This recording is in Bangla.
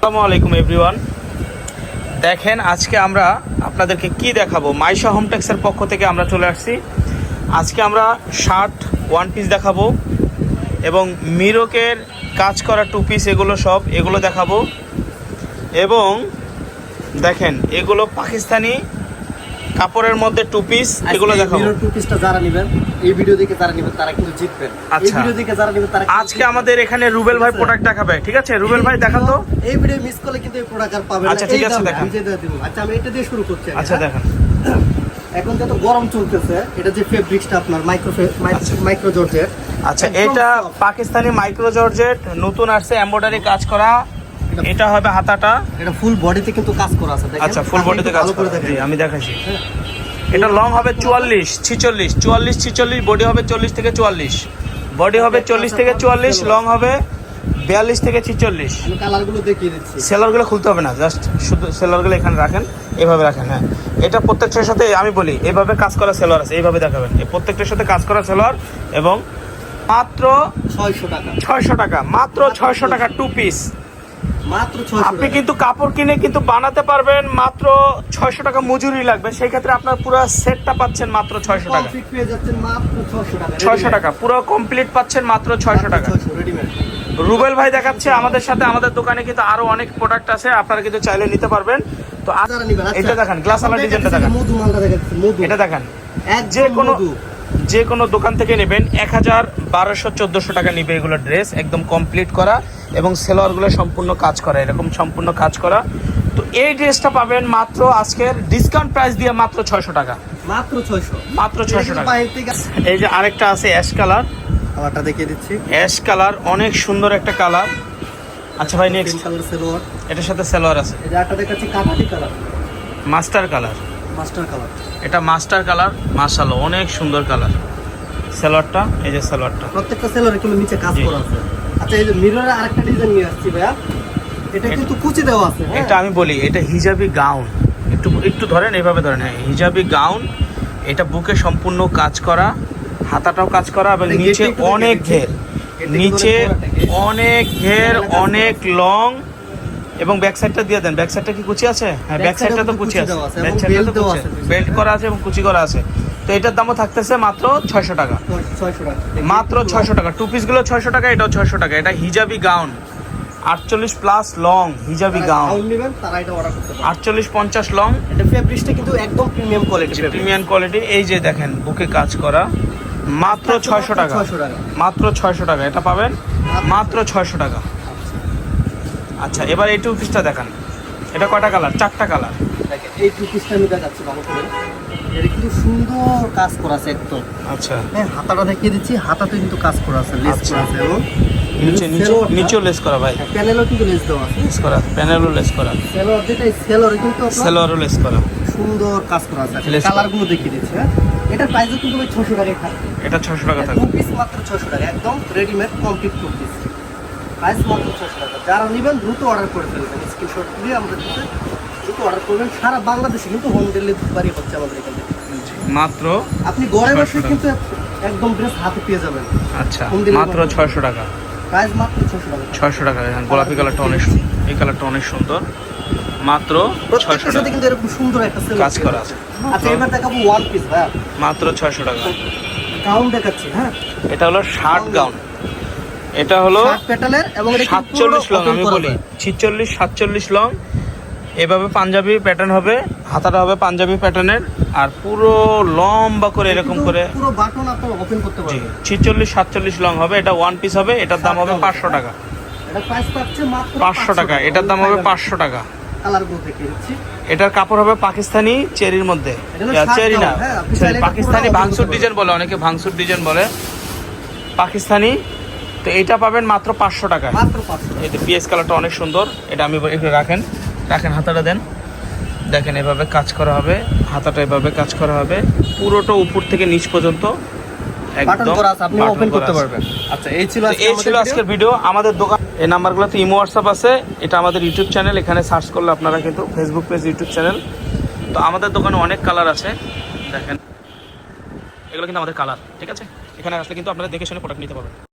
আসসালামু আলাইকুম এভরিওয়ান। দেখেন আজকে আমরা আপনাদেরকে কি দেখাবো। মাইশা হোম টেক্সের পক্ষ থেকে আমরা চলে আসছি। আজকে আমরা শার্ট ওয়ান পিস দেখাবো এবং মিরকের কাজ করা টু পিস এগুলো দেখাবো। এবং দেখেন এগুলো পাকিস্তানি কাপড়ের মধ্যে টু পিস, এগুলো দেখাবো। টু পিসটা যারা নেবেন, এই ভিডিও দেখে যারা নেবেন তারা কিন্তু জিতবেন। এই ভিডিও দেখে যারা নেবেন তারা আজকে আমাদের এখানে রুবেল ভাই প্রোডাক্ট দেখাবে, ঠিক আছে? রুবেল ভাই দেখান তো। এই ভিডিও মিস করলে কিন্তু এই প্রোডাক্ট আর পাবেন না। আচ্ছা ঠিক আছে, দেখেন। আচ্ছা আমি এটা দিয়ে শুরু করছি। আচ্ছা দেখেন, এখন যত গরম চলতেছে, এটা যে ফেব্রিক্সটা আপনার মাইক্রো জর্জেট। আচ্ছা এটা পাকিস্তানি মাইক্রো জর্জেট নতুন আসছে, এমব্রয়ডারি কাজ করা। এটা হবে হাতাটা, এটা ফুল বডিতে কিন্তু কাজ করা আছে দেখেন। আচ্ছা ফুল বডিতে কাজ করা, আমি দেখাচ্ছি। এটা লং হবে 44 46 বডি হবে 40 থেকে 44, বডি হবে 40 থেকে 44, লং হবে 42 থেকে 46। আমি কালারগুলো দেখিয়ে দিচ্ছি। সেলারগুলো খুলতে হবে না, জাস্ট শুধু সেলারগুলো এখানে রাখেন, এভাবে রাখেন। হ্যাঁ, এটা প্রত্যেকটার সাথে আমি বলি এভাবে কাজ করা সেলার আছে, এইভাবে দেখাবেন। এই প্রত্যেকটার সাথে কাজ করা সেলার এবং মাত্র 600 টাকা, মাত্র 600 টাকা টু পিস। মাত্র 600 আপনি কিন্তু কাপড় কিনে কিন্তু বানাতে পারবেন, মাত্র 600 টাকা মজুরি লাগবে। সেই ক্ষেত্রে আপনার পুরো সেটটা পাচ্ছেন মাত্র 600 টাকা। কমপ্লিট পেয়ে যাচ্ছেন মাত্র 600 টাকা। 600 টাকা পুরো কমপ্লিট পাচ্ছেন মাত্র 600 টাকা। রেডিমেড। রুবেল ভাই দেখাচ্ছে আমাদের সাথে। আমাদের দোকানে কিন্তু আরো অনেক প্রোডাক্ট আছে, আপনারা কিন্তু চাইলে নিতে পারবেন। তো এটা দেখেন, গ্লাস আলা ডিজাইনটা দেখেন, মধু মালটা দেখাচ্ছি। মধু এটা দেখেন, একদম যে কোনো দোকান থেকে নেবেন 1000-1200-1400 টাকা নিবে এগুলো ড্রেস, একদম কমপ্লিট করা এবং সেলোয়ারগুলো সম্পূর্ণ কাজ করা, এরকম সম্পূর্ণ কাজ করা। তো এই ড্রেসটা পাবেন মাত্র আজকের ডিসকাউন্ট প্রাইস দিয়ে মাত্র 600 টাকা, মাত্র 600 টাকা। এই যে আরেকটা আছে অ্যাশ কালার, কালারটা দেখিয়ে দিচ্ছি। অ্যাশ কালার অনেক সুন্দর একটা কালার। আচ্ছা ভাই নেক্সট কালার সেলোয়ার, এটার সাথে সেলোয়ার আছে। এই যে একটা দেখাচ্ছি কাঠালি কালার, মাস্টার কালার, এটা মাস্টার কালার। মাশাআল্লাহ অনেক সুন্দর কালার। সেলোয়ারটা, এই যে সেলোয়ারটা, প্রত্যেকটা সেলোয়ারে কিন্তু নিচে কাজ করা আছে। আচ্ছা এই যে মিররে আরেকটা ডিজাইন নিয়ে আসছি ভাইয়া, এটা কিন্তু কুচি দেওয়া আছে। এটা আমি বলি এটা হিজাবি গাউন, একটু ধরেন, এইভাবে ধরেন। হ্যাঁ, হিজাবি গাউন। এটা বুকে সম্পূর্ণ কাজ করা, হাতাটাও কাজ করা এবং নিচে অনেক ঘের, অনেক লং। এবং ব্যাক সাইডটা দিয়ে দেন। ব্যাক সাইডটা কি কুচি আছে? হ্যাঁ, ব্যাক সাইডটা তো কুচি আছে, বেল্ট করা আছে এবং কুচি করা আছে। তো এটার দামও থাকতেছে মাত্র 600 টাকা, মাত্র 600 টাকা। টু পিসগুলো 600 টাকা, এটাও 600 টাকা। এটা hijabi gown 48 plus long, hijabi gown 48-50 long. এটা ফেব্রিক্সটা কিন্তু একদম প্রিমিয়াম কোয়ালিটি। এই যে দেখেন বুকে কাজ করা, মাত্র 600 টাকা, মাত্র 600 টাকা। এটা পাবেন মাত্র 600 টাকা। আচ্ছা এবার এই টু পিসটা দেখান। এটা কয়টা কালার? 4টা কালার। দেখেন এই টু পিসটা আমি দেখাচ্ছি ভালো করে। এটা কিন্তু সুন্দর কাজ করা আছে একদম। আচ্ছা হ্যাঁ, হাতাটা দেখিয়ে দিচ্ছি। হাতাতে কিন্তু কাজ করা আছে, লেস করা আছে এবং নিচেও লেস করা ভাই। প্যানেলও কিন্তু লেস দেওয়া আছে, লেস করা, প্যানেলও লেস করা। সেলোয়ার যেটা সেলোয়ারে কিন্তু সেলোয়ারও লেস করা, সুন্দর কাজ করা আছে। কালারগুলো দেখিয়ে দিচ্ছি। হ্যাঁ, এটার প্রাইসও কিন্তু ভাই 600 টাকায় থাকবে। এটা 600 টাকা থাকবে। টু পিস মাত্র 600 টাকা, একদম readymade complete two piece. Price মাত্র 600 টাকা। যারা নেবেন দ্রুত অর্ডার করে ফেলবেন, স্ক্রিনশট দিয়ে আমাদের কাছে দ্রুত অর্ডার করবেন। সারা বাংলাদেশে কিন্তু হোম ডেলিভারি হচ্ছে আমাদের এখানে। মাত্র আপনি ঘরে বসে কিন্তু একদম ড্রেস হাতে পেয়ে যাবেন। আচ্ছা মাত্র 600 টাকা, প্রাইস মাত্র 600 টাকা। 600 টাকা। গোলাপি কালারটা অনেক, এই কালারটা অনেক সুন্দর। মাত্র 600 টাকা কিন্তু এরকম সুন্দর একটা সেল কাজ করা আছে। আচ্ছা এবার দেখাবো ওয়ান পিস ভাই, মাত্র 600 টাকা। গাউন দেখাচ্ছি। হ্যাঁ, এটা হলো শার্ট গাউন, এটা হলো প্যাটার্নের এবং এটা 47 লং। আমি বলি 46-47 লং। এভাবে পাঞ্জাবি প্যাটার্ন হবে, হাতাটা হবে পাঞ্জাবি প্যাটার্নের, আর পুরো লম্বা করে এরকম করে পুরো বাটন আপনি ওপেন করতে পারবেন। 46-47 লং হবে। এটা ওয়ান পিস হবে, এটার দাম হবে 500 টাকা। এটা প্রাইস পাচ্ছে মাত্র 500 টাকা, এটার দাম হবে 500 টাকা। কালারগুলো দেখিয়ে দিচ্ছি। এটার কাপড় হবে পাকিস্তানি চেরির মধ্যে, চেরি না, পাকিস্তানি ভাংসুর ডিজাইন বলে অনেকে, ভাংসুর ডিজাইন বলে পাকিস্তানি। তো এটা পাবেন মাত্র 500 টাকা, মাত্র 500। এই যে পিএস কালারটা অনেক সুন্দর। এটা আমি একটু রাখেন, হাতাটা দেন। দেখেন এভাবে কাজ করা হবে, হাতাটা এভাবে কাজ করা হবে, পুরোটা উপর থেকে নিচ পর্যন্ত একদম আপনি ওপেন করতে পারবেন। আচ্ছা এই ছিল আজকের ভিডিও। আমাদের দোকান এই নাম্বারগুলোতে ইমো হোয়াটসঅ্যাপ আছে। এটা আমাদের ইউটিউব চ্যানেল, এখানে সার্চ করলে আপনারা কিন্তু ফেসবুক পেজ, ইউটিউব চ্যানেল। তো আমাদের দোকানে অনেক কালার আছে, দেখেন এগুলো কিন্তু আমাদের কালার, ঠিক আছে? এখানে আসলে কিন্তু আপনারা দেখে শুনে প্রোডাক্ট নিতে পারবেন।